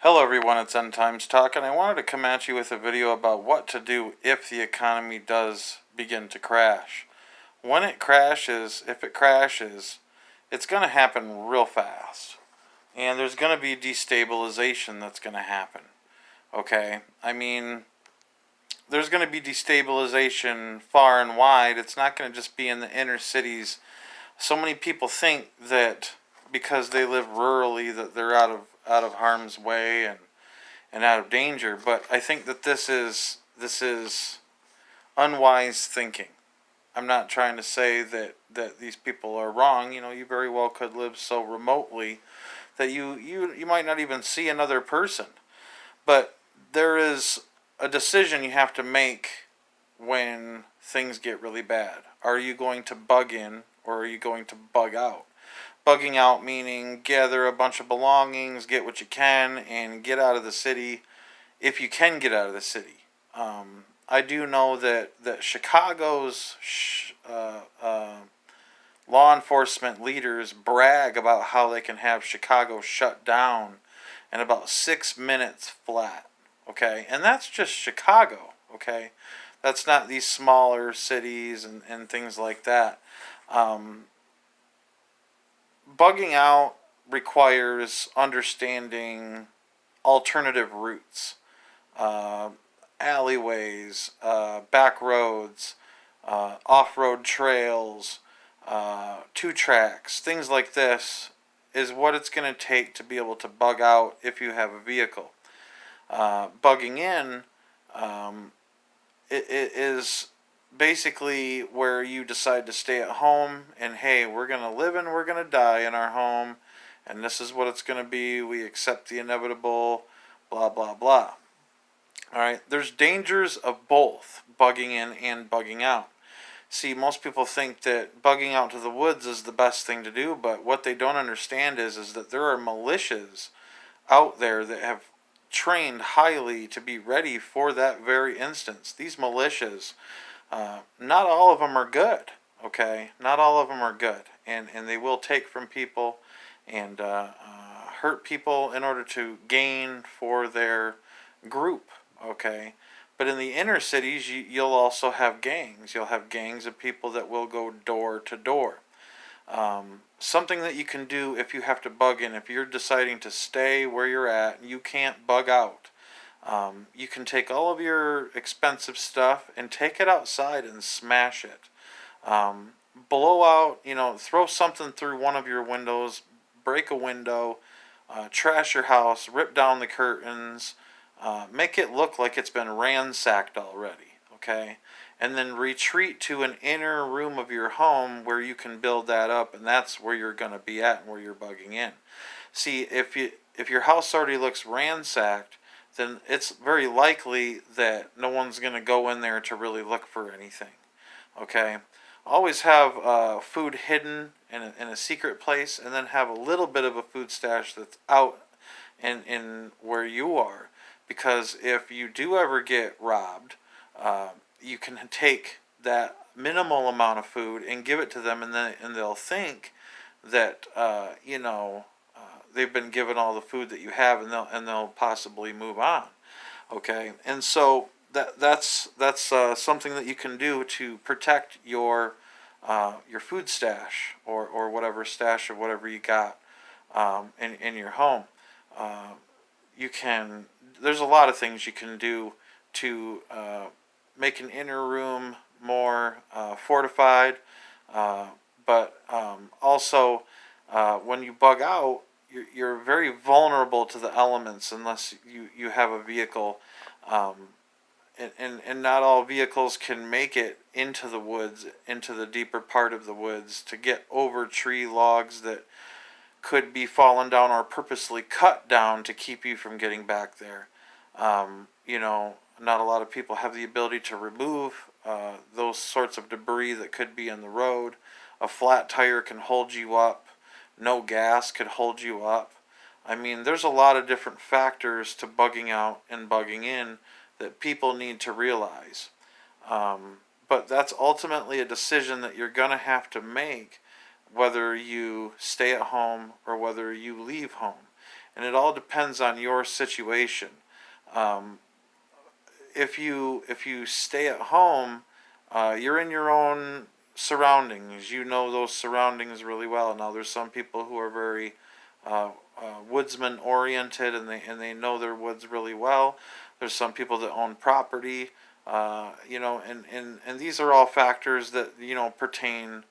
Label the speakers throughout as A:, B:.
A: Hello everyone, it's End Times Talk, and I wanted to come at you with a video about what to do if the economy does begin to crash. When it crashes, if it crashes, it's going to happen real fast. And there's going to be destabilization that's going to happen. Okay? I mean, there's going to be destabilization far and wide. It's not going to just be in the inner cities. So many people think that because they live rurally that they're out of harm's way and out of danger. But I think that this is unwise thinking. I'm not trying to say that these people are wrong. You know, you very well could live so remotely that you might not even see another person. But there is a decision you have to make when things get really bad. Are you going to bug in or are you going to bug out? Bugging out meaning gather a bunch of belongings, get what you can, and get out of the city if you can get out of the city. I do know that Chicago's law enforcement leaders brag about how they can have Chicago shut down in about 6 minutes flat. Okay, and that's just Chicago. Okay, that's not these smaller cities and things like that. Um, Bugging out requires understanding alternative routes, uh, alleyways, back roads, off-road trails, two tracks, things like this is what it's going to take to be able to bug out if you have a vehicle. Bugging in, um, it is basically where you decide to stay at home and hey, we're going to live and we're going to die in our home and this is what it's going to be. We accept the inevitable, blah, blah, blah. All right, there's dangers of both bugging in and bugging out. See, most people think that bugging out to the woods is the best thing to do, but what they don't understand is that there are militias out there that have trained highly to be ready for that very instance. These militias, not all of them are good. Okay, not all of them are good, and they will take from people and hurt people in order to gain for their group. Okay, but in the inner cities, you'll also have gangs. You'll have gangs of people that will go door to door. Something that you can do if you have to bug in, if you're deciding to stay where you're at, you can't bug out. You can take all of your expensive stuff and take it outside and smash it. Blow out, throw something through one of your windows, break a window, trash your house, rip down the curtains, make it look like it's been ransacked already, okay? And then retreat to an inner room of your home where you can build that up, and that's where you're going to be at and where you're bugging in. See, if your house already looks ransacked, then it's very likely that no one's going to go in there to really look for anything. Okay? Always have food hidden in a secret place, and then have a little bit of a food stash that's out in where you are. Because if you do ever get robbed, you can take that minimal amount of food and give it to them, and they'll think that they've been given all the food that you have, and they'll possibly move on. Okay, and so that's something that you can do to protect your food stash or whatever stash of whatever you got in your home. Uh, you can. There's a lot of things you can do to make an inner room more fortified, but also when you bug out, you're very vulnerable to the elements unless you have a vehicle. Um, and not all vehicles can make it into the woods, into the deeper part of the woods, to get over tree logs that could be fallen down or purposely cut down to keep you from getting back there. Not a lot of people have the ability to remove those sorts of debris that could be in the road. A flat tire can hold you up. No gas could hold you up. I mean, there's a lot of different factors to bugging out and bugging in that people need to realize. But that's ultimately a decision that you're going to have to make, whether you stay at home or whether you leave home. and it all depends on your situation. Um, if you stay at home, you're in your own surroundings. You know those surroundings really well. Now there's some people who are very woodsman oriented, and they know their woods really well. There's some people that own property, and these are all factors that pertain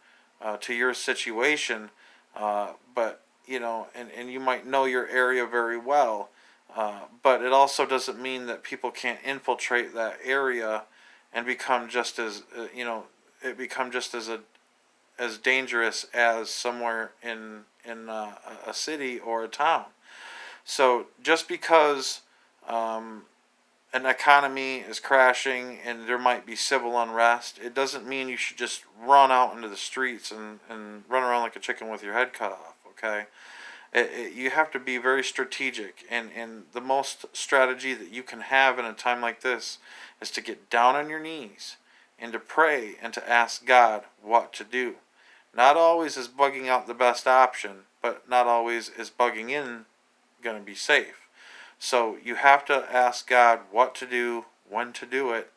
A: to your situation. But and you might know your area very well, but it also doesn't mean that people can't infiltrate that area and become just as it become just as dangerous as somewhere in a city or a town. So just because an economy is crashing and there might be civil unrest, it doesn't mean you should just run out into the streets and run around like a chicken with your head cut off. Okay, you have to be very strategic, and the most strategy that you can have in a time like this is to get down on your knees and to pray and to ask God what to do. Not always is bugging out the best option, but not always is bugging in going to be safe. So you have to ask God what to do, when to do it,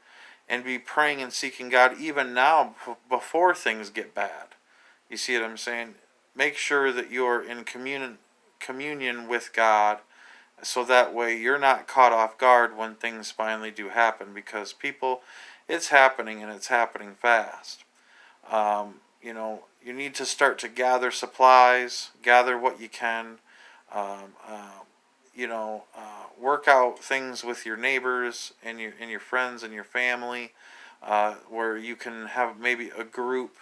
A: and be praying and seeking God even now before things get bad. You see what I'm saying? Make sure that you're in communion with God, so that way you're not caught off guard when things finally do happen, because people, it's happening and it's happening fast. You need to start to gather supplies, gather what you can, um, uh, work out things with your neighbors and your friends and your family, where you can have maybe a group,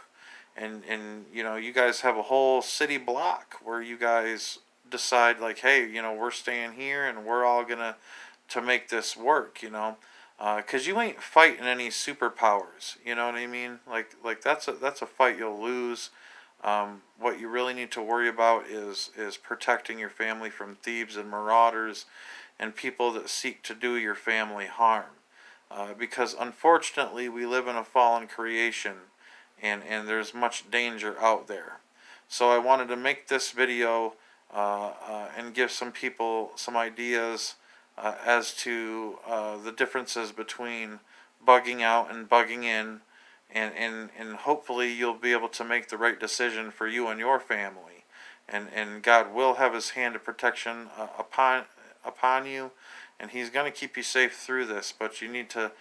A: and you guys have a whole city block where you guys decide, like, hey, we're staying here and we're all gonna to make this work, because you ain't fighting any superpowers. You know what I mean? Like that's a fight you'll lose. What you really need to worry about is protecting your family from thieves and marauders and people that seek to do your family harm. Because unfortunately, we live in a fallen creation, and there's much danger out there. So I wanted to make this video and give some people some ideas as to the differences between bugging out and bugging in, and hopefully you'll be able to make the right decision for you and your family, and God will have His hand of protection upon you, and He's going to keep you safe through this. But you need to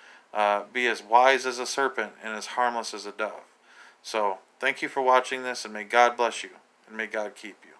A: be as wise as a serpent and as harmless as a dove. So thank you for watching this, and may God bless you, and may God keep you.